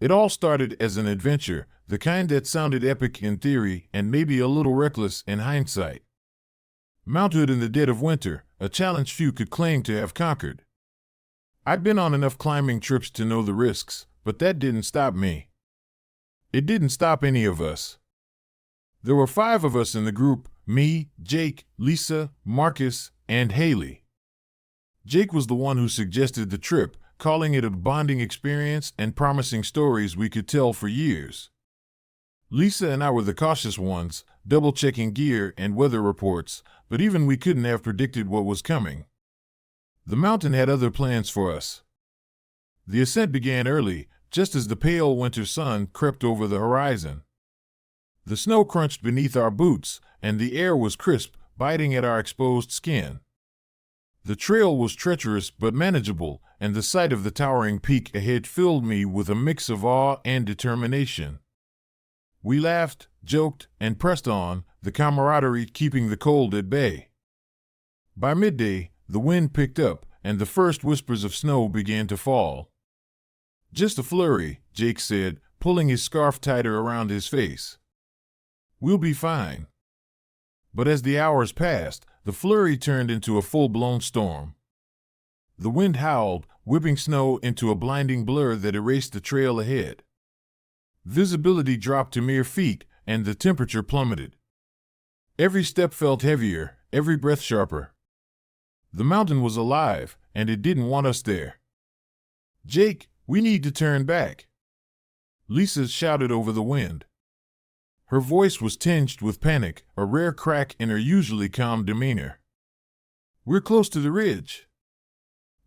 It all started as an adventure, the kind that sounded epic in theory and maybe a little reckless in hindsight. Mounthood in the dead of winter, a challenge few could claim to have conquered. I'd been on enough climbing trips to know the risks, but that didn't stop me. It didn't stop any of us. There were 5 of us in the group: me, Jake, Lisa, Marcus, and Haley. Jake was the one who suggested the trip, calling it a bonding experience and promising stories we could tell for years. Lisa and I were the cautious ones, double-checking gear and weather reports, but even we couldn't have predicted what was coming. The mountain had other plans for us. The ascent began early, just as the pale winter sun crept over the horizon. The snow crunched beneath our boots, and the air was crisp, biting at our exposed skin. The trail was treacherous but manageable, and the sight of the towering peak ahead filled me with a mix of awe and determination. We laughed, joked, and pressed on, the camaraderie keeping the cold at bay. By midday, the wind picked up, and the first whispers of snow began to fall. "Just a flurry," Jake said, pulling his scarf tighter around his face. "We'll be fine." But as the hours passed, the flurry turned into a full-blown storm. The wind howled, whipping snow into a blinding blur that erased the trail ahead. Visibility dropped to mere feet, and the temperature plummeted. Every step felt heavier, every breath sharper. The mountain was alive, and it didn't want us there. "Jake, we need to turn back," Lisa shouted over the wind. Her voice was tinged with panic, a rare crack in her usually calm demeanor. "We're close to the ridge,"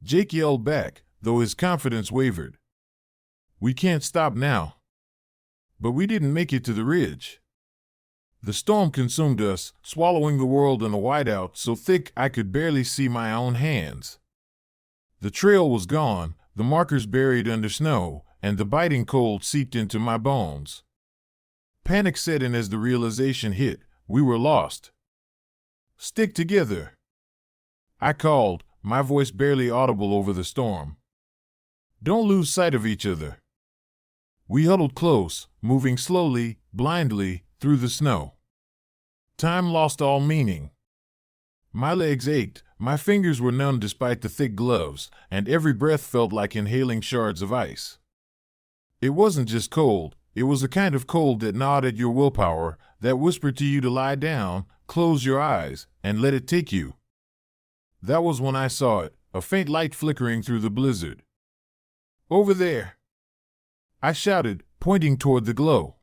Jake yelled back, though his confidence wavered. "We can't stop now." But we didn't make it to the ridge. The storm consumed us, swallowing the world in a whiteout so thick I could barely see my own hands. The trail was gone, the markers buried under snow, and the biting cold seeped into my bones. Panic set in as the realization hit: we were lost. "Stick together," I called, my voice barely audible over the storm. "Don't lose sight of each other." We huddled close, moving slowly, blindly, through the snow. Time lost all meaning. My legs ached, my fingers were numb despite the thick gloves, and every breath felt like inhaling shards of ice. It wasn't just cold, it was the kind of cold that gnawed at your willpower, that whispered to you to lie down, close your eyes, and let it take you. That was when I saw it, a faint light flickering through the blizzard. "Over there," I shouted, pointing toward the glow.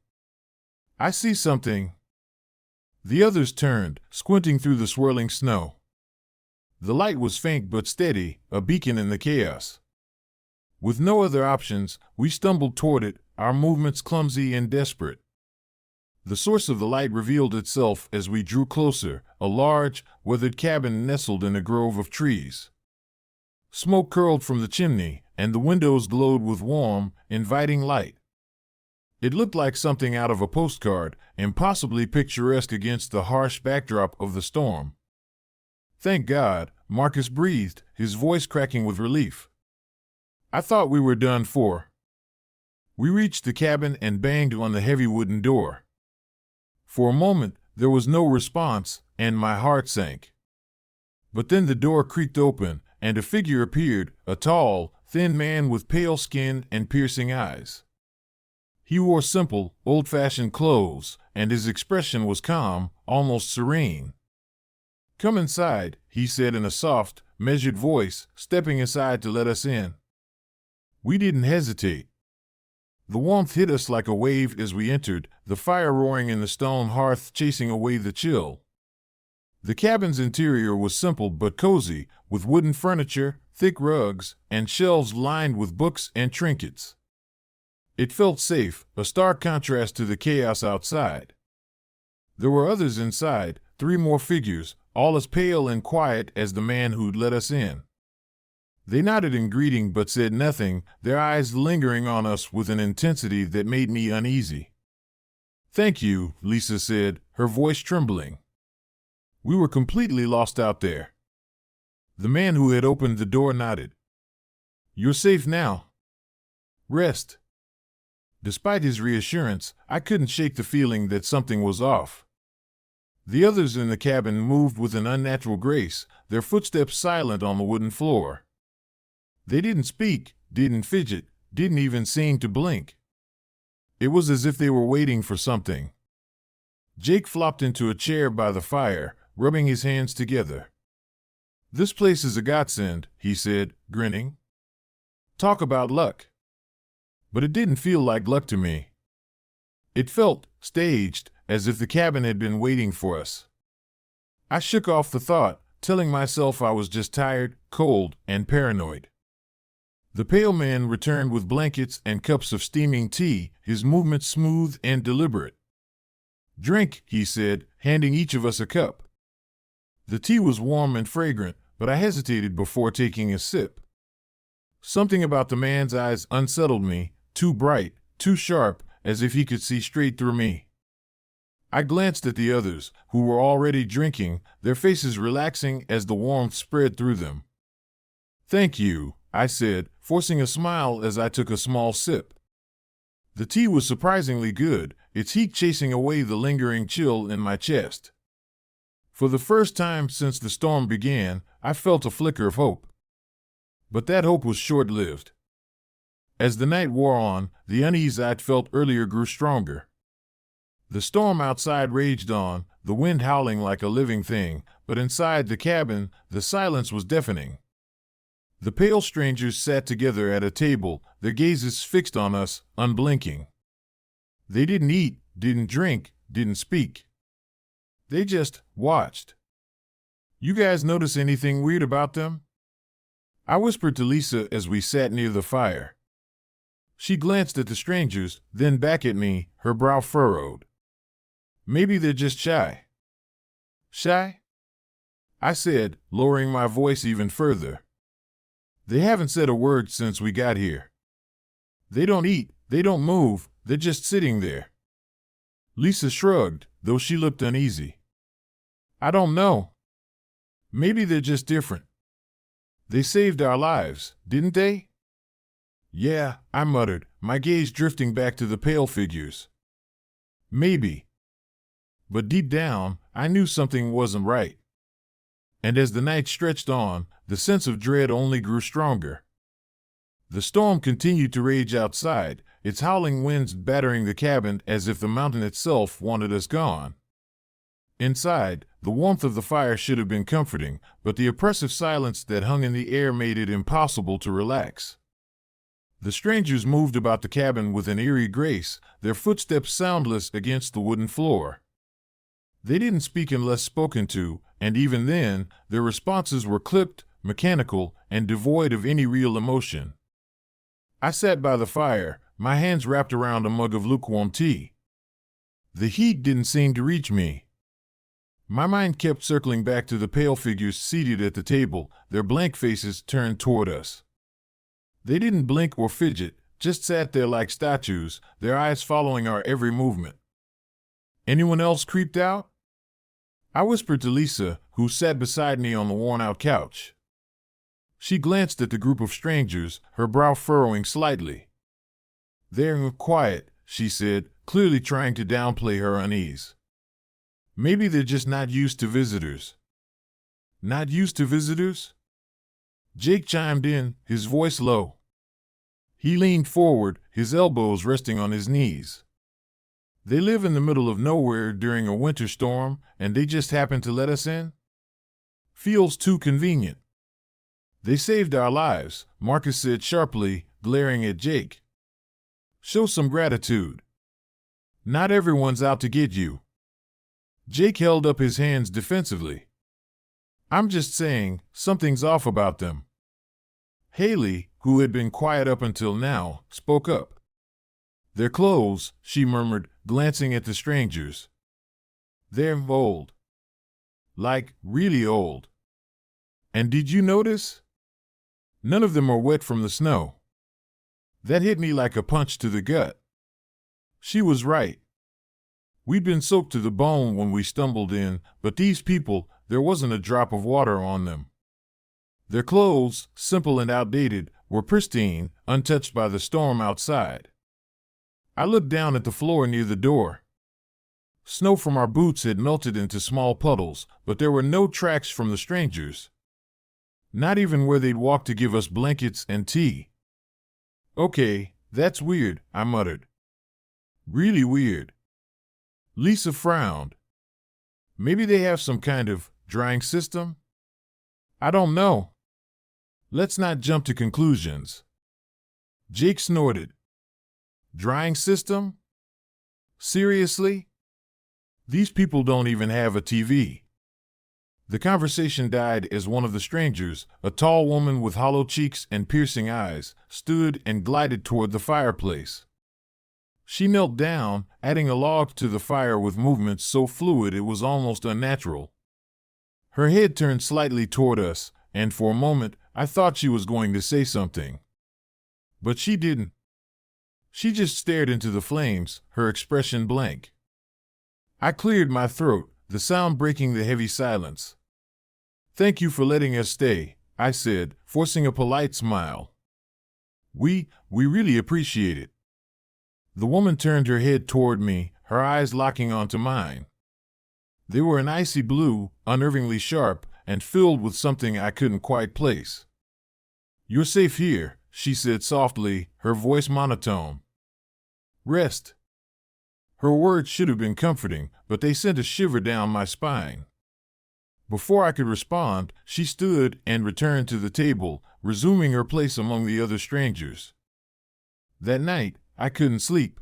"I see something." The others turned, squinting through the swirling snow. The light was faint but steady, a beacon in the chaos. With no other options, we stumbled toward it, our movements clumsy and desperate. The source of the light revealed itself as we drew closer, a large, weathered cabin nestled in a grove of trees. Smoke curled from the chimney, and the windows glowed with warm, inviting light. It looked like something out of a postcard, impossibly picturesque against the harsh backdrop of the storm. "Thank God," Marcus breathed, his voice cracking with relief. "I thought we were done for." We reached the cabin and banged on the heavy wooden door. For a moment, there was no response, and my heart sank. But then the door creaked open, and a figure appeared, a tall, thin man with pale skin and piercing eyes. He wore simple, old-fashioned clothes, and his expression was calm, almost serene. "Come inside," he said in a soft, measured voice, stepping aside to let us in. We didn't hesitate. The warmth hit us like a wave as we entered, the fire roaring in the stone hearth chasing away the chill. The cabin's interior was simple but cozy, with wooden furniture, thick rugs, and shelves lined with books and trinkets. It felt safe, a stark contrast to the chaos outside. There were others inside, 3 more figures, all as pale and quiet as the man who'd let us in. They nodded in greeting but said nothing, their eyes lingering on us with an intensity that made me uneasy. "Thank you," Lisa said, her voice trembling. We were completely lost out there. The man who had opened the door nodded. "You're safe now. Rest." Despite his reassurance, I couldn't shake the feeling that something was off. The others in the cabin moved with an unnatural grace, their footsteps silent on the wooden floor. They didn't speak, didn't fidget, didn't even seem to blink. It was as if they were waiting for something. Jake flopped into a chair by the fire, rubbing his hands together. "This place is a godsend," he said, grinning. "Talk about luck." But it didn't feel like luck to me. It felt staged, as if the cabin had been waiting for us. I shook off the thought, telling myself I was just tired, cold, and paranoid. The pale man returned with blankets and cups of steaming tea, his movements smooth and deliberate. "Drink," he said, handing each of us a cup. The tea was warm and fragrant, but I hesitated before taking a sip. Something about the man's eyes unsettled me, too bright, too sharp, as if he could see straight through me. I glanced at the others, who were already drinking, their faces relaxing as the warmth spread through them. "Thank you," I said, forcing a smile as I took a small sip. The tea was surprisingly good, its heat chasing away the lingering chill in my chest. For the first time since the storm began, I felt a flicker of hope. But that hope was short-lived. As the night wore on, the unease I'd felt earlier grew stronger. The storm outside raged on, the wind howling like a living thing, but inside the cabin, the silence was deafening. The pale strangers sat together at a table, their gazes fixed on us, unblinking. They didn't eat, didn't drink, didn't speak. They just watched. "You guys notice anything weird about them?" I whispered to Lisa as we sat near the fire. She glanced at the strangers, then back at me, her brow furrowed. "Maybe they're just shy." "Shy?" I said, lowering my voice even further. "They haven't said a word since we got here. They don't eat, they don't move, they're just sitting there." Lisa shrugged, though she looked uneasy. "I don't know. Maybe they're just different. They saved our lives, didn't they?" "Yeah," I muttered, my gaze drifting back to the pale figures. "Maybe." But deep down, I knew something wasn't right. And as the night stretched on, the sense of dread only grew stronger. The storm continued to rage outside, its howling winds battering the cabin as if the mountain itself wanted us gone. Inside, the warmth of the fire should have been comforting, but the oppressive silence that hung in the air made it impossible to relax. The strangers moved about the cabin with an eerie grace, their footsteps soundless against the wooden floor. They didn't speak unless spoken to, and even then, their responses were clipped, mechanical, and devoid of any real emotion. I sat by the fire, my hands wrapped around a mug of lukewarm tea. The heat didn't seem to reach me. My mind kept circling back to the pale figures seated at the table, their blank faces turned toward us. They didn't blink or fidget, just sat there like statues, their eyes following our every movement. "Anyone else creeped out?" I whispered to Lisa, who sat beside me on the worn-out couch. She glanced at the group of strangers, her brow furrowing slightly. "They're quiet," she said, clearly trying to downplay her unease. "Maybe they're just not used to visitors." "Not used to visitors?" Jake chimed in, his voice low. He leaned forward, his elbows resting on his knees. "They live in the middle of nowhere during a winter storm, and they just happen to let us in? Feels too convenient." "They saved our lives," Marcus said sharply, glaring at Jake. "Show some gratitude. Not everyone's out to get you." Jake held up his hands defensively. "I'm just saying, something's off about them." Haley, who had been quiet up until now, spoke up. "Their clothes," she murmured, glancing at the strangers. "They're old. Like, really old. And did you notice? None of them are wet from the snow." That hit me like a punch to the gut. She was right. We'd been soaked to the bone when we stumbled in, but these people, there wasn't a drop of water on them. Their clothes, simple and outdated, were pristine, untouched by the storm outside. I looked down at the floor near the door. Snow from our boots had melted into small puddles, but there were no tracks from the strangers. Not even where they'd walked to give us blankets and tea. Okay, that's weird, I muttered. Really weird. Lisa frowned. Maybe they have some kind of drying system? I don't know. Let's not jump to conclusions. Jake snorted. Drying system? Seriously? These people don't even have a TV. The conversation died as one of the strangers, a tall woman with hollow cheeks and piercing eyes, stood and glided toward the fireplace. She knelt down, adding a log to the fire with movements so fluid it was almost unnatural. Her head turned slightly toward us, and for a moment I thought she was going to say something. But she didn't. She just stared into the flames, her expression blank. I cleared my throat, the sound breaking the heavy silence. Thank you for letting us stay, I said, forcing a polite smile. We really appreciate it. The woman turned her head toward me, her eyes locking onto mine. They were an icy blue, unnervingly sharp, and filled with something I couldn't quite place. You're safe here, she said softly, her voice monotone. Rest. Her words should have been comforting, but they sent a shiver down my spine. Before I could respond, she stood and returned to the table, resuming her place among the other strangers. That night, I couldn't sleep.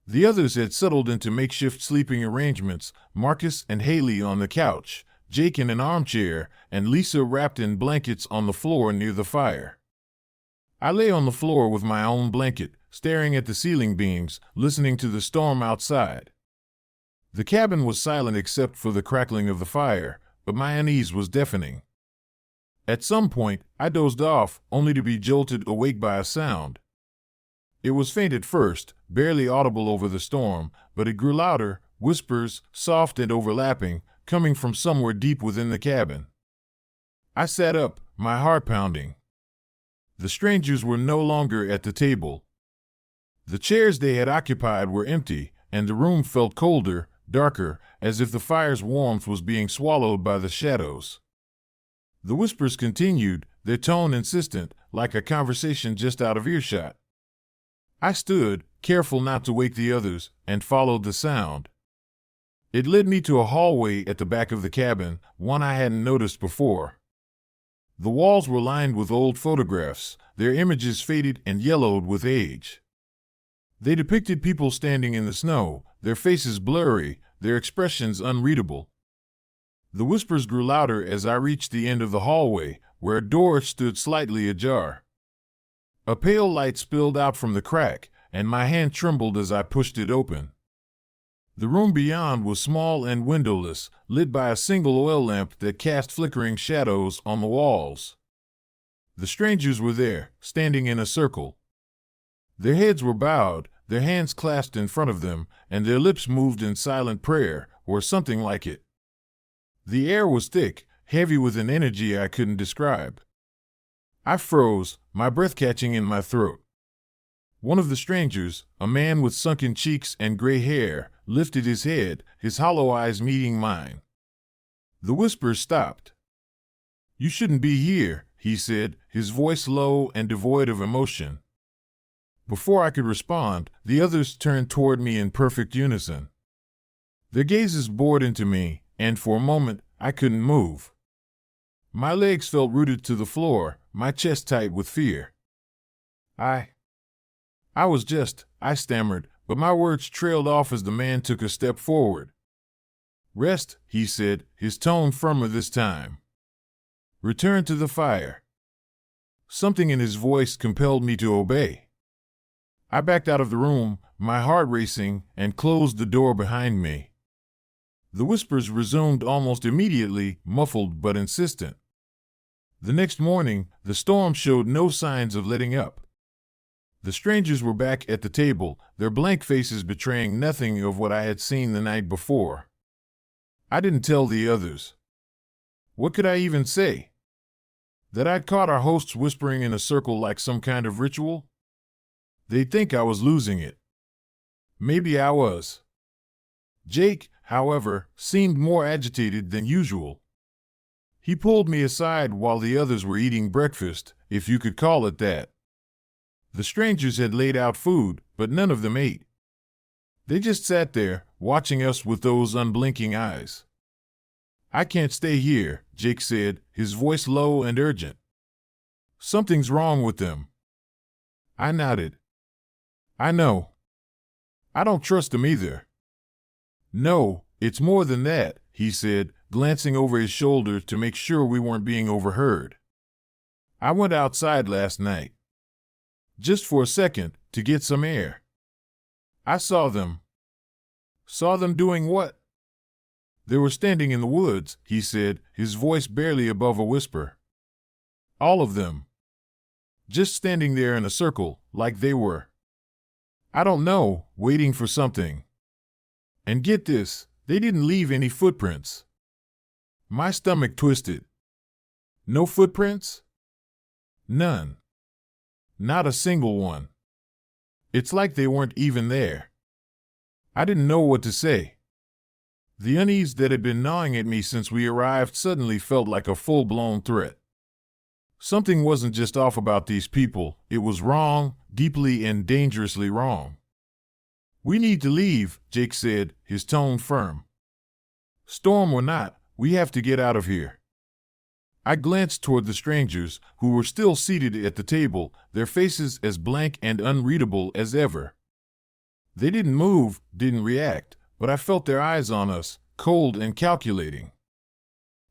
The others had settled into makeshift sleeping arrangements, Marcus and Haley on the couch, Jake in an armchair, and Lisa wrapped in blankets on the floor near the fire. I lay on the floor with my own blanket, staring at the ceiling beams, listening to the storm outside. The cabin was silent except for the crackling of the fire, but my unease was deafening. At some point, I dozed off, only to be jolted awake by a sound. It was faint at first, barely audible over the storm, but it grew louder, whispers, soft and overlapping, coming from somewhere deep within the cabin. I sat up, my heart pounding. The strangers were no longer at the table. The chairs they had occupied were empty, and the room felt colder, darker, as if the fire's warmth was being swallowed by the shadows. The whispers continued, their tone insistent, like a conversation just out of earshot. I stood, careful not to wake the others, and followed the sound. It led me to a hallway at the back of the cabin, one I hadn't noticed before. The walls were lined with old photographs, their images faded and yellowed with age. They depicted people standing in the snow, their faces blurry, their expressions unreadable. The whispers grew louder as I reached the end of the hallway, where a door stood slightly ajar. A pale light spilled out from the crack, and my hand trembled as I pushed it open. The room beyond was small and windowless, lit by a single oil lamp that cast flickering shadows on the walls. The strangers were there, standing in a circle. Their heads were bowed, their hands clasped in front of them, and their lips moved in silent prayer, or something like it. The air was thick, heavy with an energy I couldn't describe. I froze, my breath catching in my throat. One of the strangers, a man with sunken cheeks and gray hair, lifted his head, his hollow eyes meeting mine. The whispers stopped. "You shouldn't be here," he said, his voice low and devoid of emotion. Before I could respond, the others turned toward me in perfect unison. Their gazes bored into me, and for a moment, I couldn't move. My legs felt rooted to the floor, my chest tight with fear. I stammered, but my words trailed off as the man took a step forward. "Rest," he said, his tone firmer this time. "Return to the fire." Something in his voice compelled me to obey. I backed out of the room, my heart racing, and closed the door behind me. The whispers resumed almost immediately, muffled but insistent. The next morning, the storm showed no signs of letting up. The strangers were back at the table, their blank faces betraying nothing of what I had seen the night before. I didn't tell the others. What could I even say? That I'd caught our hosts whispering in a circle like some kind of ritual? They'd think I was losing it. Maybe I was. Jake, however, seemed more agitated than usual. He pulled me aside while the others were eating breakfast, if you could call it that. The strangers had laid out food, but none of them ate. They just sat there, watching us with those unblinking eyes. I can't stay here, Jake said, his voice low and urgent. Something's wrong with them. I nodded. I know. I don't trust them either. No, it's more than that, he said, glancing over his shoulder to make sure we weren't being overheard. I went outside last night. Just for a second, to get some air. I saw them. Saw them doing what? They were standing in the woods, he said, his voice barely above a whisper. All of them. Just standing there in a circle, like they were. I don't know, waiting for something. And get this, they didn't leave any footprints. My stomach twisted. No footprints? None. Not a single one. It's like they weren't even there. I didn't know what to say. The unease that had been gnawing at me since we arrived suddenly felt like a full-blown threat. Something wasn't just off about these people, it was wrong, deeply and dangerously wrong. We need to leave, Jake said, his tone firm. Storm or not, we have to get out of here. I glanced toward the strangers, who were still seated at the table, their faces as blank and unreadable as ever. They didn't move, didn't react, but I felt their eyes on us, cold and calculating.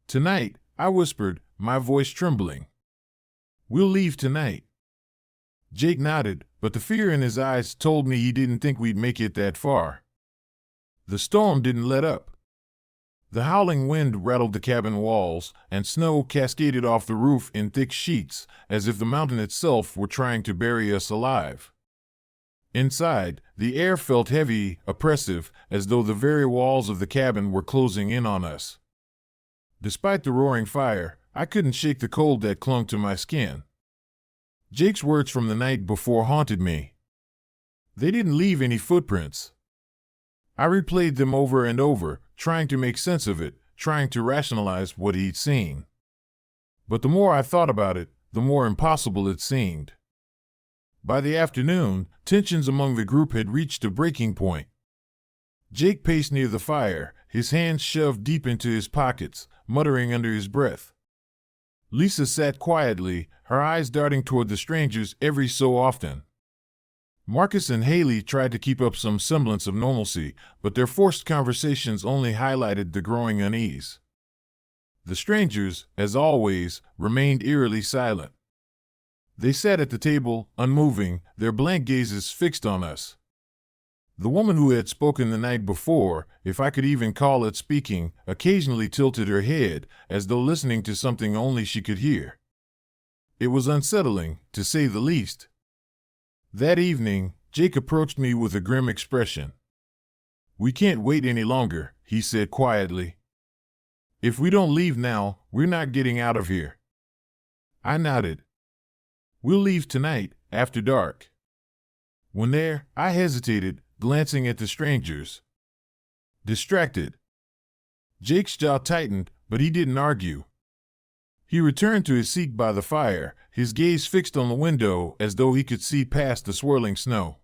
Tonight, I whispered, my voice trembling. We'll leave tonight. Jake nodded, but the fear in his eyes told me he didn't think we'd make it that far. The storm didn't let up. The howling wind rattled the cabin walls, and snow cascaded off the roof in thick sheets, as if the mountain itself were trying to bury us alive. Inside, the air felt heavy, oppressive, as though the very walls of the cabin were closing in on us. Despite the roaring fire, I couldn't shake the cold that clung to my skin. Jake's words from the night before haunted me. They didn't leave any footprints. I replayed them over and over, trying to make sense of it, trying to rationalize what he'd seen. But the more I thought about it, the more impossible it seemed. By the afternoon, tensions among the group had reached a breaking point. Jake paced near the fire, his hands shoved deep into his pockets, muttering under his breath. Lisa sat quietly, her eyes darting toward the strangers every so often. Marcus and Haley tried to keep up some semblance of normalcy, but their forced conversations only highlighted the growing unease. The strangers, as always, remained eerily silent. They sat at the table, unmoving, their blank gazes fixed on us. The woman who had spoken the night before, if I could even call it speaking, occasionally tilted her head, as though listening to something only she could hear. It was unsettling, to say the least. That evening, Jake approached me with a grim expression. We can't wait any longer, he said quietly. If we don't leave now, we're not getting out of here. I nodded. We'll leave tonight, after dark. When there, I hesitated, glancing at the strangers. Distracted. Jake's jaw tightened, but he didn't argue. He returned to his seat by the fire, his gaze fixed on the window as though he could see past the swirling snow.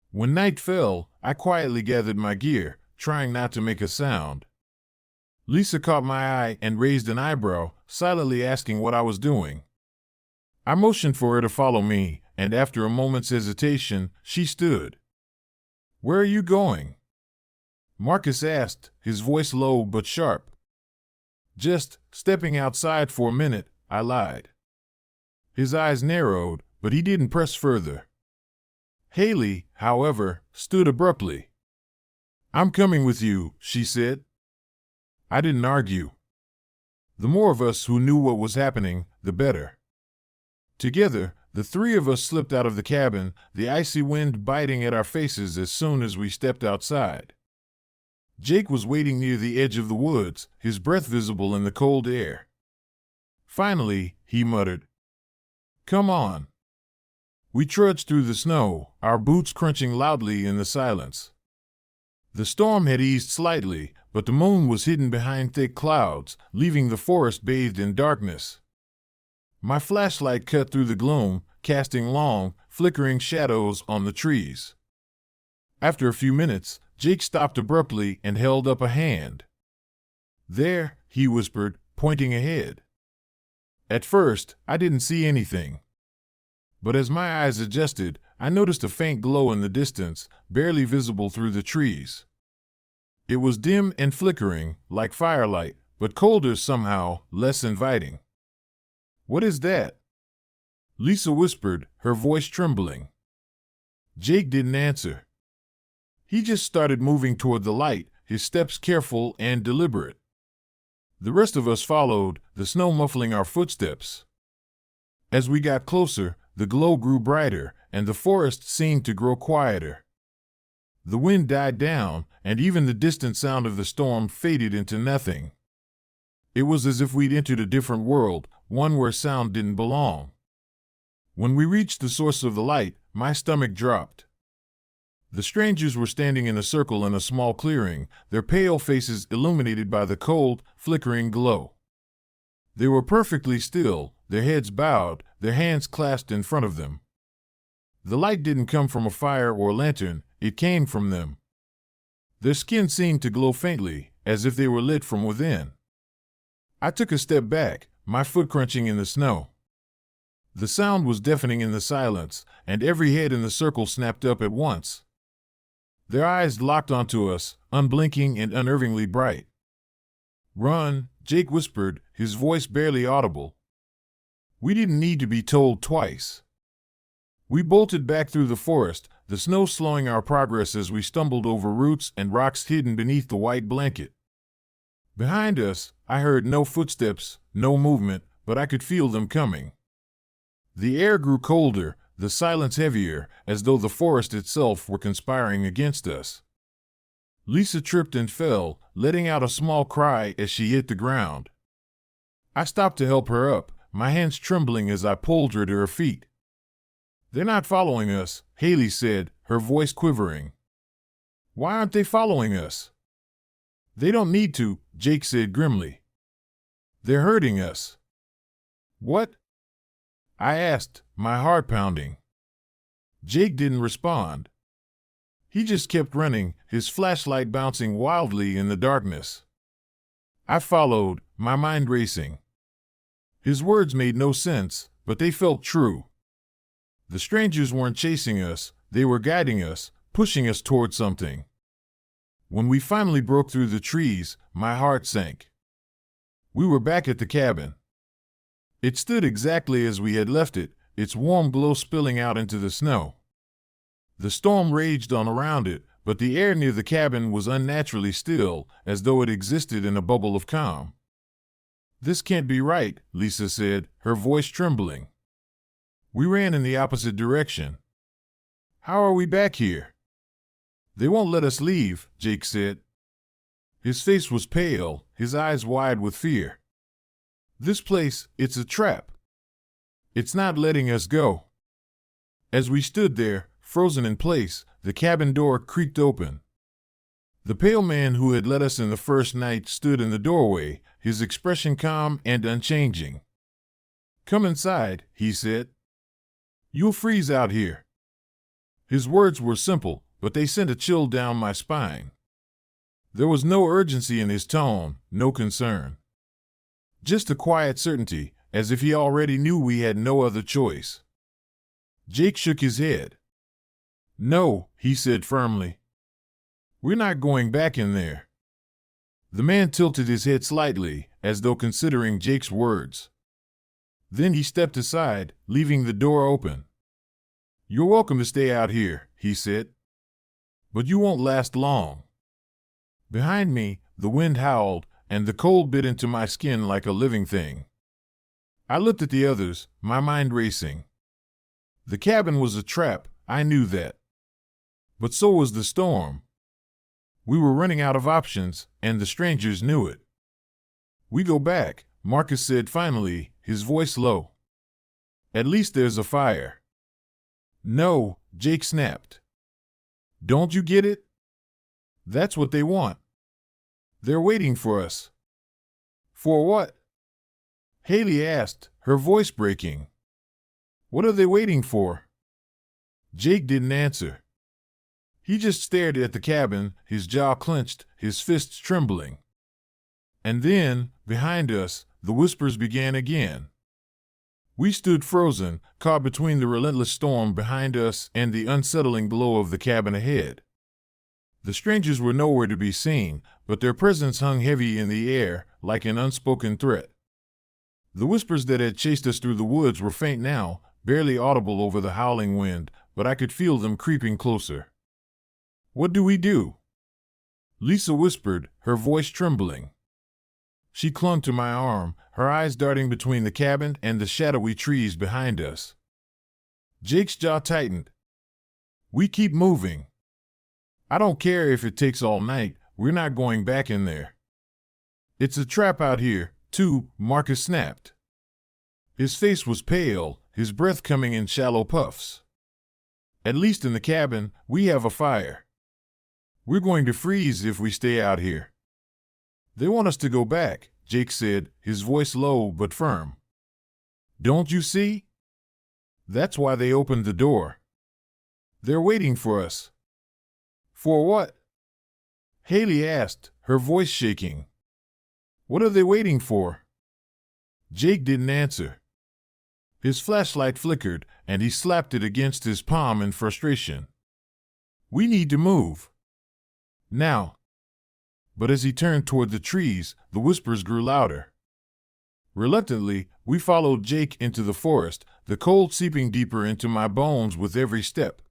When night fell, I quietly gathered my gear, trying not to make a sound. Lisa caught my eye and raised an eyebrow, silently asking what I was doing. I motioned for her to follow me, and after a moment's hesitation, she stood. Where are you going? Marcus asked, his voice low but sharp. Just stepping outside for a minute, I lied. His eyes narrowed, but he didn't press further. Haley, however, stood abruptly. I'm coming with you, she said. I didn't argue. The more of us who knew what was happening, the better. Together, the three of us slipped out of the cabin, the icy wind biting at our faces as soon as we stepped outside. Jake was waiting near the edge of the woods, his breath visible in the cold air. Finally, he muttered, Come on. We trudged through the snow, our boots crunching loudly in the silence. The storm had eased slightly, but the moon was hidden behind thick clouds, leaving the forest bathed in darkness. My flashlight cut through the gloom, casting long, flickering shadows on the trees. After a few minutes, Jake stopped abruptly and held up a hand. "There," he whispered, pointing ahead. At first, I didn't see anything. But as my eyes adjusted, I noticed a faint glow in the distance, barely visible through the trees. It was dim and flickering, like firelight, but colder somehow, less inviting. "What is that?" Lisa whispered, her voice trembling. Jake didn't answer. He just started moving toward the light, his steps careful and deliberate. The rest of us followed, the snow muffling our footsteps. As we got closer, the glow grew brighter, and the forest seemed to grow quieter. The wind died down, and even the distant sound of the storm faded into nothing. It was as if we'd entered a different world, one where sound didn't belong. When we reached the source of the light, my stomach dropped. The strangers were standing in a circle in a small clearing, their pale faces illuminated by the cold, flickering glow. They were perfectly still, their heads bowed, their hands clasped in front of them. The light didn't come from a fire or lantern, it came from them. Their skin seemed to glow faintly, as if they were lit from within. I took a step back, my foot crunching in the snow. The sound was deafening in the silence, and every head in the circle snapped up at once. Their eyes locked onto us, unblinking and unnervingly bright. "Run," Jake whispered, his voice barely audible. We didn't need to be told twice. We bolted back through the forest, the snow slowing our progress as we stumbled over roots and rocks hidden beneath the white blanket. Behind us, I heard no footsteps, no movement, but I could feel them coming. The air grew colder, the silence heavier, as though the forest itself were conspiring against us. Lisa tripped and fell, letting out a small cry as she hit the ground. I stopped to help her up, my hands trembling as I pulled her to her feet. "They're not following us," Haley said, her voice quivering. "Why aren't they following us?" "They don't need to," Jake said grimly. "They're hurting us." "What?" I asked, my heart pounding. Jake didn't respond. He just kept running, his flashlight bouncing wildly in the darkness. I followed, my mind racing. His words made no sense, but they felt true. The strangers weren't chasing us, they were guiding us, pushing us toward something. When we finally broke through the trees, my heart sank. We were back at the cabin. It stood exactly as we had left it, its warm glow spilling out into the snow. The storm raged on around it, but the air near the cabin was unnaturally still, as though it existed in a bubble of calm. "This can't be right," Lisa said, her voice trembling. We ran in the opposite direction. "How are we back here?" "They won't let us leave," Jake said. His face was pale, his eyes wide with fear. "This place, it's a trap. It's not letting us go." As we stood there, frozen in place, the cabin door creaked open. The pale man who had led us in the first night stood in the doorway, his expression calm and unchanging. "Come inside," he said. "You'll freeze out here." His words were simple, but they sent a chill down my spine. There was no urgency in his tone, no concern. Just a quiet certainty, as if he already knew we had no other choice. Jake shook his head. "No," he said firmly. "We're not going back in there." The man tilted his head slightly, as though considering Jake's words. Then he stepped aside, leaving the door open. "You're welcome to stay out here," he said. "But you won't last long." Behind me, the wind howled, and the cold bit into my skin like a living thing. I looked at the others, my mind racing. The cabin was a trap, I knew that. But so was the storm. We were running out of options, and the strangers knew it. "We go back," Marcus said finally, his voice low. "At least there's a fire." No, Jake snapped. Don't you get it? That's what they want. They're waiting for us. For what? Haley asked, her voice breaking. What are they waiting for? Jake didn't answer. He just stared at the cabin, his jaw clenched, his fists trembling. And then, behind us, the whispers began again. We stood frozen, caught between the relentless storm behind us and the unsettling glow of the cabin ahead. The strangers were nowhere to be seen, but their presence hung heavy in the air, like an unspoken threat. The whispers that had chased us through the woods were faint now, barely audible over the howling wind, but I could feel them creeping closer. What do we do? Lisa whispered, her voice trembling. She clung to my arm, her eyes darting between the cabin and the shadowy trees behind us. Jake's jaw tightened. We keep moving. I don't care if it takes all night, we're not going back in there. It's a trap out here, too, Marcus snapped. His face was pale, his breath coming in shallow puffs. At least in the cabin, we have a fire. We're going to freeze if we stay out here. They want us to go back, Jake said, his voice low but firm. Don't you see? That's why they opened the door. They're waiting for us. For what? Haley asked, her voice shaking. What are they waiting for? Jake didn't answer. His flashlight flickered, and he slapped it against his palm in frustration. We need to move. Now. But as he turned toward the trees, the whispers grew louder. Reluctantly, we followed Jake into the forest, the cold seeping deeper into my bones with every step.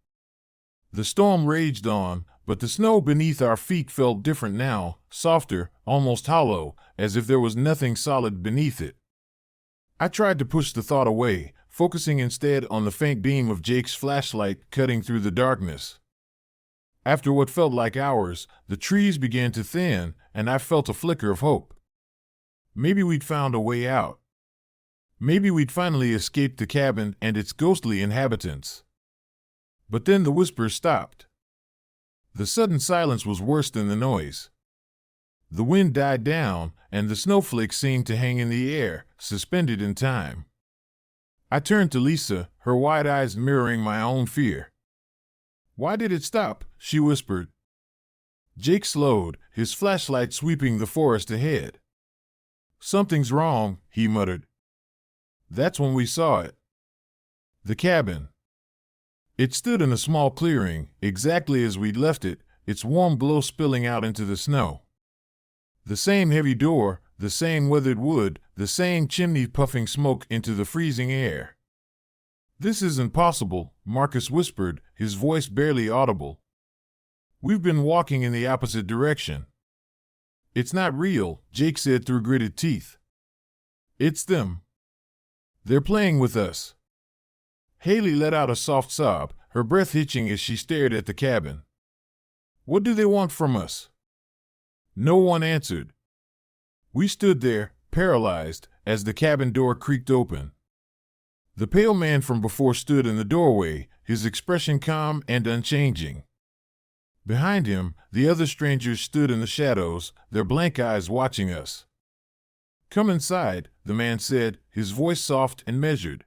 The storm raged on, but the snow beneath our feet felt different now, softer, almost hollow, as if there was nothing solid beneath it. I tried to push the thought away, focusing instead on the faint beam of Jake's flashlight cutting through the darkness. After what felt like hours, the trees began to thin, and I felt a flicker of hope. Maybe we'd found a way out. Maybe we'd finally escaped the cabin and its ghostly inhabitants. But then the whispers stopped. The sudden silence was worse than the noise. The wind died down, and the snowflakes seemed to hang in the air, suspended in time. I turned to Lisa, her wide eyes mirroring my own fear. Why did it stop? She whispered. Jake slowed, his flashlight sweeping the forest ahead. Something's wrong, he muttered. That's when we saw it. The cabin. It stood in a small clearing, exactly as we'd left it, its warm glow spilling out into the snow. The same heavy door, the same weathered wood, the same chimney puffing smoke into the freezing air. This isn't possible, Marcus whispered, his voice barely audible. We've been walking in the opposite direction. It's not real, Jake said through gritted teeth. It's them. They're playing with us. Haley let out a soft sob, her breath hitching as she stared at the cabin. What do they want from us? No one answered. We stood there, paralyzed, as the cabin door creaked open. The pale man from before stood in the doorway, his expression calm and unchanging. Behind him, the other strangers stood in the shadows, their blank eyes watching us. Come inside, the man said, his voice soft and measured.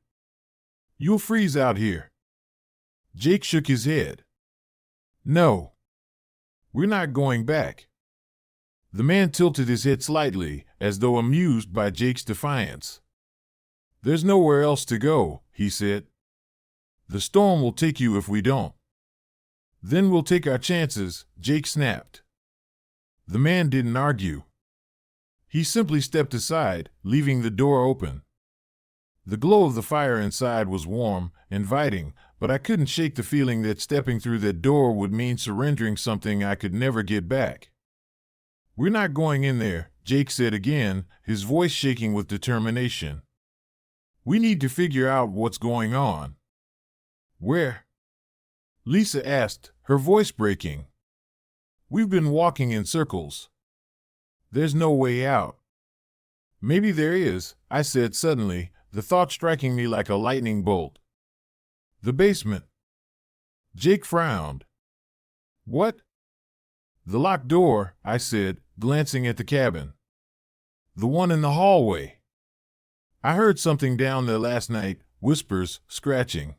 You'll freeze out here. Jake shook his head. No. We're not going back. The man tilted his head slightly, as though amused by Jake's defiance. There's nowhere else to go, he said. The storm will take you if we don't. Then we'll take our chances, Jake snapped. The man didn't argue. He simply stepped aside, leaving the door open. The glow of the fire inside was warm, inviting, but I couldn't shake the feeling that stepping through that door would mean surrendering something I could never get back. We're not going in there, Jake said again, his voice shaking with determination. We need to figure out what's going on. Where? Lisa asked, her voice breaking. We've been walking in circles. There's no way out. Maybe there is, I said suddenly, the thought striking me like a lightning bolt. The basement. Jake frowned. What? The locked door, I said, glancing at the cabin. The one in the hallway. I heard something down there last night, whispers, scratching.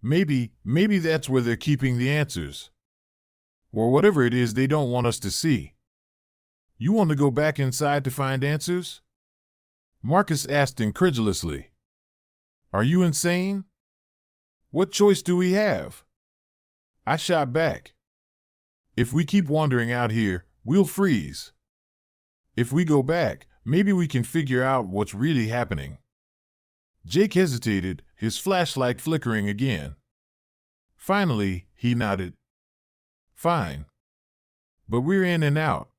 Maybe that's where they're keeping the answers. Or whatever it is they don't want us to see. You want to go back inside to find answers? Marcus asked incredulously. Are you insane? What choice do we have? I shot back. If we keep wandering out here, we'll freeze. If we go back, maybe we can figure out what's really happening. Jake hesitated, his flashlight flickering again. Finally, he nodded. Fine. But we're in and out.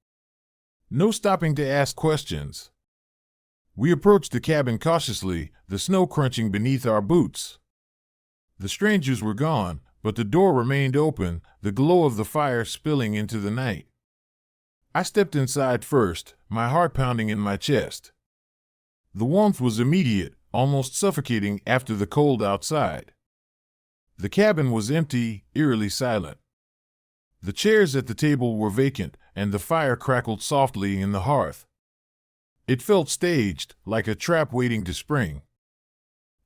No stopping to ask questions. We approached the cabin cautiously, the snow crunching beneath our boots. The strangers were gone, but the door remained open, the glow of the fire spilling into the night. I stepped inside first, my heart pounding in my chest. The warmth was immediate, almost suffocating after the cold outside. The cabin was empty, eerily silent. The chairs at the table were vacant, and the fire crackled softly in the hearth. It felt staged, like a trap waiting to spring.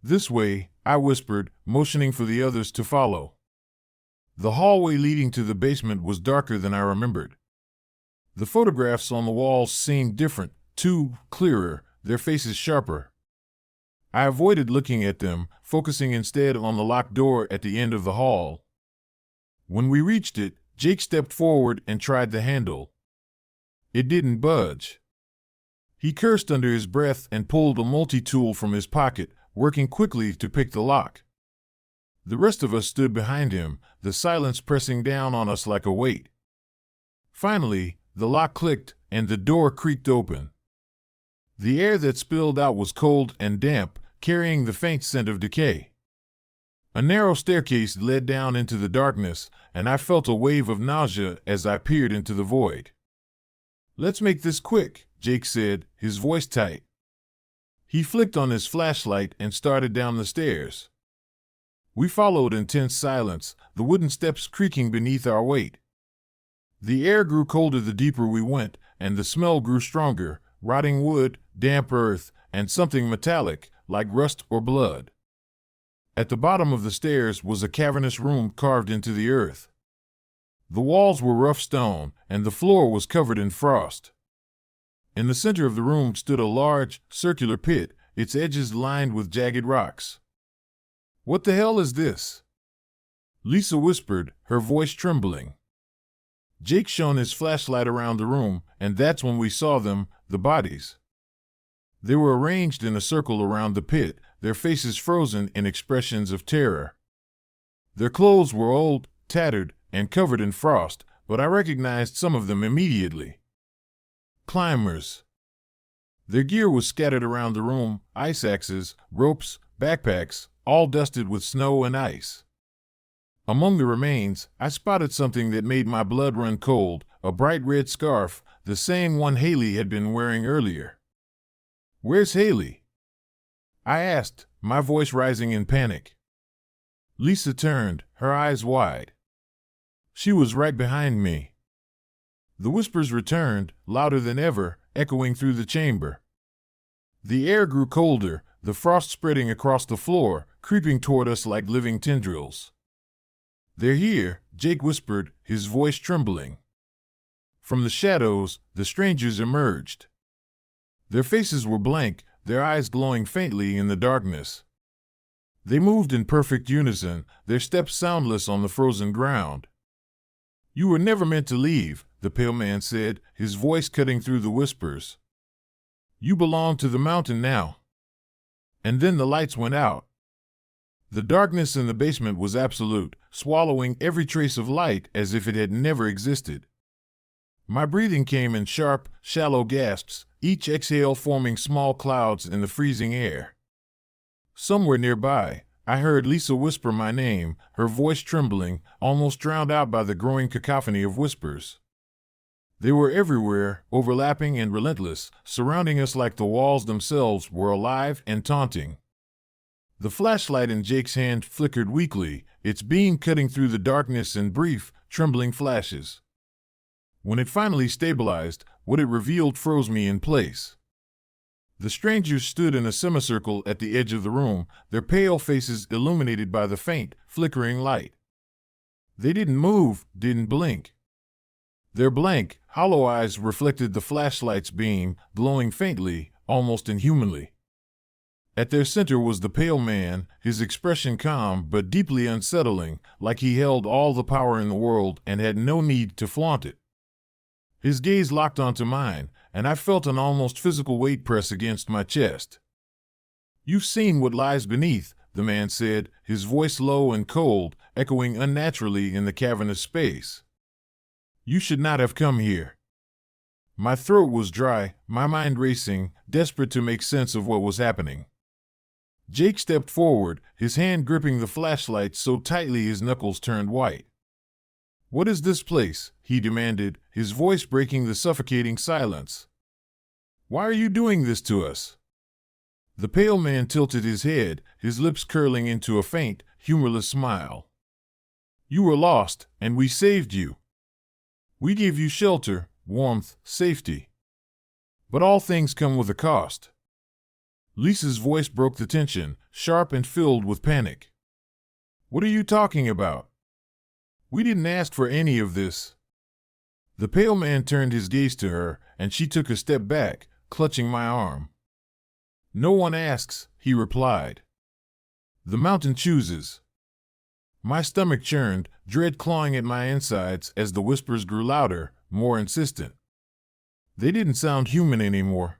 This way, I whispered, motioning for the others to follow. The hallway leading to the basement was darker than I remembered. The photographs on the walls seemed different, too clearer, their faces sharper. I avoided looking at them, focusing instead on the locked door at the end of the hall. When we reached it, Jake stepped forward and tried the handle. It didn't budge. He cursed under his breath and pulled a multi-tool from his pocket, working quickly to pick the lock. The rest of us stood behind him, the silence pressing down on us like a weight. Finally, the lock clicked, and the door creaked open. The air that spilled out was cold and damp, carrying the faint scent of decay. A narrow staircase led down into the darkness, and I felt a wave of nausea as I peered into the void. Let's make this quick, Jake said, his voice tight. He flicked on his flashlight and started down the stairs. We followed in tense silence, the wooden steps creaking beneath our weight. The air grew colder the deeper we went, and the smell grew stronger, rotting wood, damp earth, and something metallic, like rust or blood. At the bottom of the stairs was a cavernous room carved into the earth. The walls were rough stone, and the floor was covered in frost. In the center of the room stood a large, circular pit, its edges lined with jagged rocks. What the hell is this? Lisa whispered, her voice trembling. Jake shone his flashlight around the room, and that's when we saw them, the bodies. They were arranged in a circle around the pit, their faces frozen in expressions of terror. Their clothes were old, tattered, and covered in frost, but I recognized some of them immediately. Climbers. Their gear was scattered around the room, ice axes, ropes, backpacks, all dusted with snow and ice. Among the remains, I spotted something that made my blood run cold, a bright red scarf, the same one Haley had been wearing earlier. Where's Haley? I asked, my voice rising in panic. Lisa turned, her eyes wide. She was right behind me. The whispers returned, louder than ever, echoing through the chamber. The air grew colder, the frost spreading across the floor, creeping toward us like living tendrils. They're here, Jake whispered, his voice trembling. From the shadows, the strangers emerged. Their faces were blank, their eyes glowing faintly in the darkness. They moved in perfect unison, their steps soundless on the frozen ground. You were never meant to leave, the pale man said, his voice cutting through the whispers. You belong to the mountain now. And then the lights went out. The darkness in the basement was absolute, swallowing every trace of light as if it had never existed. My breathing came in sharp, shallow gasps, each exhale forming small clouds in the freezing air. Somewhere nearby, I heard Lisa whisper my name, her voice trembling, almost drowned out by the growing cacophony of whispers. They were everywhere, overlapping and relentless, surrounding us like the walls themselves were alive and taunting. The flashlight in Jake's hand flickered weakly, its beam cutting through the darkness in brief, trembling flashes. When it finally stabilized, what it revealed froze me in place. The strangers stood in a semicircle at the edge of the room, their pale faces illuminated by the faint, flickering light. They didn't move, didn't blink. Their blank, hollow eyes reflected the flashlight's beam, glowing faintly, almost inhumanly. At their center was the pale man, his expression calm but deeply unsettling, like he held all the power in the world and had no need to flaunt it. His gaze locked onto mine, and I felt an almost physical weight press against my chest. "You've seen what lies beneath," the man said, his voice low and cold, echoing unnaturally in the cavernous space. "You should not have come here." My throat was dry, my mind racing, desperate to make sense of what was happening. Jake stepped forward, his hand gripping the flashlight so tightly his knuckles turned white. "What is this place?" he demanded, his voice breaking the suffocating silence. "Why are you doing this to us?" The pale man tilted his head, his lips curling into a faint, humorless smile. "You were lost, and we saved you. We gave you shelter, warmth, safety. But all things come with a cost." Lisa's voice broke the tension, sharp and filled with panic. "What are you talking about? We didn't ask for any of this." The pale man turned his gaze to her, and she took a step back, clutching my arm. "No one asks," he replied. "The mountain chooses." My stomach churned, dread clawing at my insides as the whispers grew louder, more insistent. They didn't sound human anymore.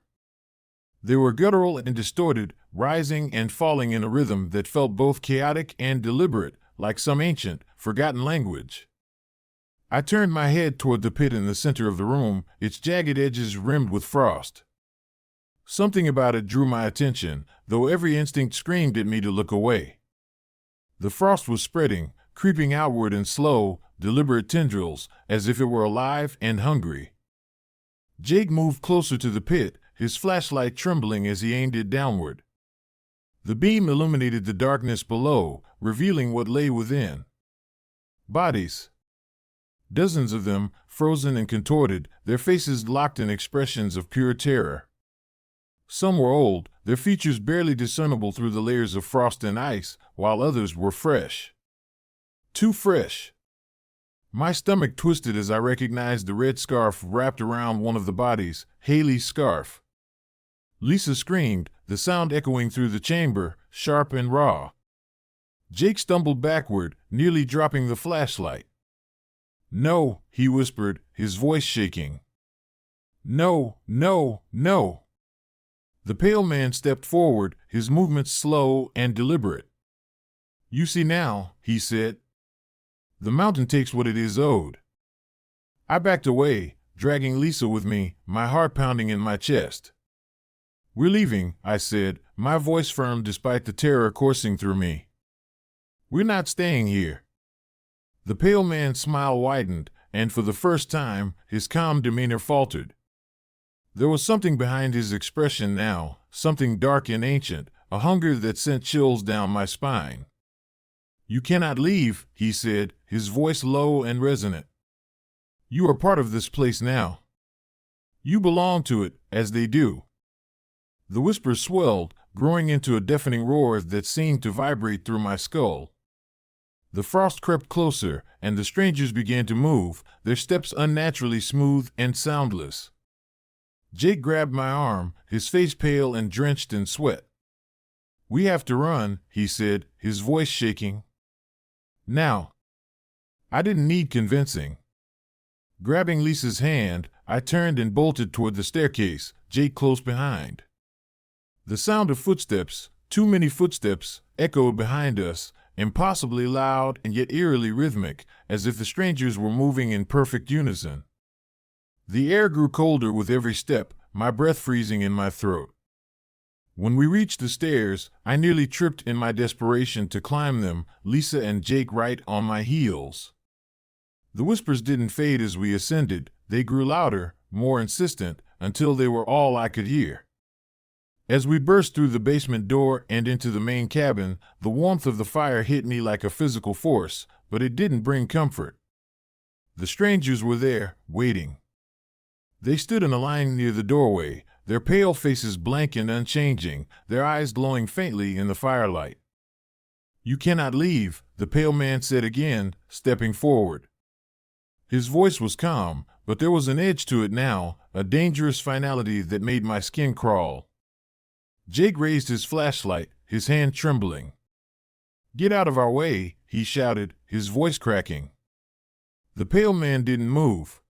They were guttural and distorted, rising and falling in a rhythm that felt both chaotic and deliberate, like some ancient, forgotten language. I turned my head toward the pit in the center of the room, its jagged edges rimmed with frost. Something about it drew my attention, though every instinct screamed at me to look away. The frost was spreading, creeping outward in slow, deliberate tendrils, as if it were alive and hungry. Jake moved closer to the pit, his flashlight trembling as he aimed it downward. The beam illuminated the darkness below, revealing what lay within. Bodies. Dozens of them, frozen and contorted, their faces locked in expressions of pure terror. Some were old, their features barely discernible through the layers of frost and ice, while others were fresh. Too fresh. My stomach twisted as I recognized the red scarf wrapped around one of the bodies, Haley's scarf. Lisa screamed, the sound echoing through the chamber, sharp and raw. Jake stumbled backward, nearly dropping the flashlight. "No," he whispered, his voice shaking. "No, no, no." The pale man stepped forward, his movements slow and deliberate. "You see now," he said. "The mountain takes what it is owed." I backed away, dragging Lisa with me, my heart pounding in my chest. "We're leaving," I said, my voice firm despite the terror coursing through me. "We're not staying here." The pale man's smile widened, and for the first time, his calm demeanor faltered. There was something behind his expression now, something dark and ancient, a hunger that sent chills down my spine. "You cannot leave," he said, his voice low and resonant. "You are part of this place now. You belong to it, as they do." The whisper swelled, growing into a deafening roar that seemed to vibrate through my skull. The frost crept closer, and the strangers began to move, their steps unnaturally smooth and soundless. Jake grabbed my arm, his face pale and drenched in sweat. "We have to run," he said, his voice shaking. "Now." I didn't need convincing. Grabbing Lisa's hand, I turned and bolted toward the staircase, Jake close behind. The sound of footsteps, too many footsteps, echoed behind us, impossibly loud and yet eerily rhythmic, as if the strangers were moving in perfect unison. The air grew colder with every step, my breath freezing in my throat. When we reached the stairs, I nearly tripped in my desperation to climb them, Lisa and Jake right on my heels. The whispers didn't fade as we ascended, they grew louder, more insistent, until they were all I could hear. As we burst through the basement door and into the main cabin, the warmth of the fire hit me like a physical force, but it didn't bring comfort. The strangers were there, waiting. They stood in a line near the doorway, their pale faces blank and unchanging, their eyes glowing faintly in the firelight. "You cannot leave," the pale man said again, stepping forward. His voice was calm, but there was an edge to it now, a dangerous finality that made my skin crawl. Jake raised his flashlight, his hand trembling. "Get out of our way," he shouted, his voice cracking. The pale man didn't move.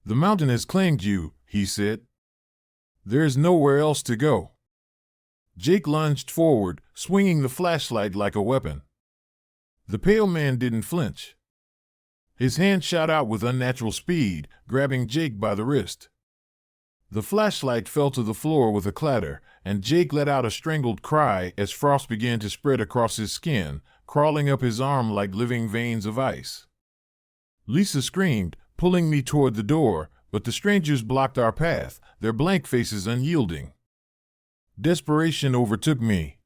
"The mountain has claimed you," he said. "There is nowhere else to go." Jake lunged forward, swinging the flashlight like a weapon. The pale man didn't flinch. His hand shot out with unnatural speed, grabbing Jake by the wrist. The flashlight fell to the floor with a clatter, and Jake let out a strangled cry as frost began to spread across his skin, crawling up his arm like living veins of ice. Lisa screamed, pulling me toward the door, but the strangers blocked our path, their blank faces unyielding. Desperation overtook me.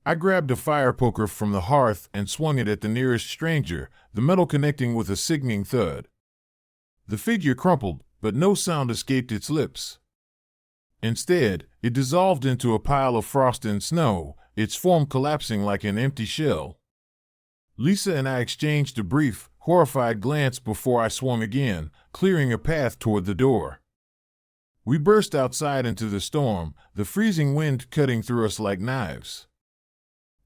I grabbed a fire poker from the hearth and swung it at the nearest stranger, the metal connecting with a sickening thud. The figure crumpled, but no sound escaped its lips. Instead, it dissolved into a pile of frost and snow, its form collapsing like an empty shell. Lisa and I exchanged a brief, horrified glance before I swung again, clearing a path toward the door. We burst outside into the storm, the freezing wind cutting through us like knives.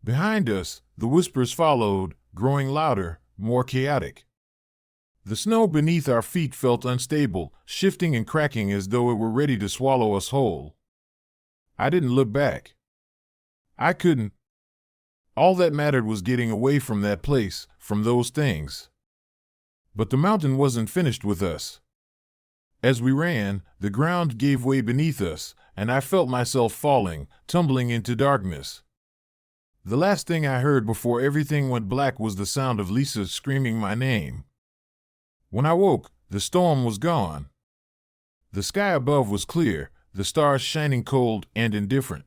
Behind us, the whispers followed, growing louder, more chaotic. The snow beneath our feet felt unstable, shifting and cracking as though it were ready to swallow us whole. I didn't look back. I couldn't. All that mattered was getting away from that place, from those things. But the mountain wasn't finished with us. As we ran, the ground gave way beneath us, and I felt myself falling, tumbling into darkness. The last thing I heard before everything went black was the sound of Lisa screaming my name. When I woke, the storm was gone. The sky above was clear, the stars shining cold and indifferent.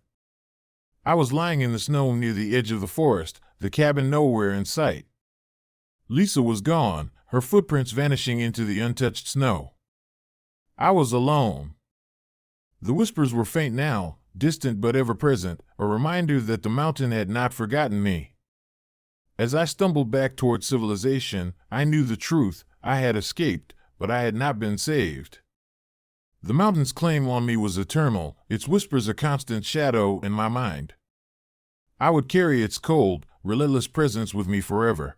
I was lying in the snow near the edge of the forest, the cabin nowhere in sight. Lisa was gone, her footprints vanishing into the untouched snow. I was alone. The whispers were faint now, distant but ever-present, a reminder that the mountain had not forgotten me. As I stumbled back toward civilization, I knew the truth. I had escaped, but I had not been saved. The mountain's claim on me was eternal, its whispers a constant shadow in my mind. I would carry its cold, relentless presence with me forever.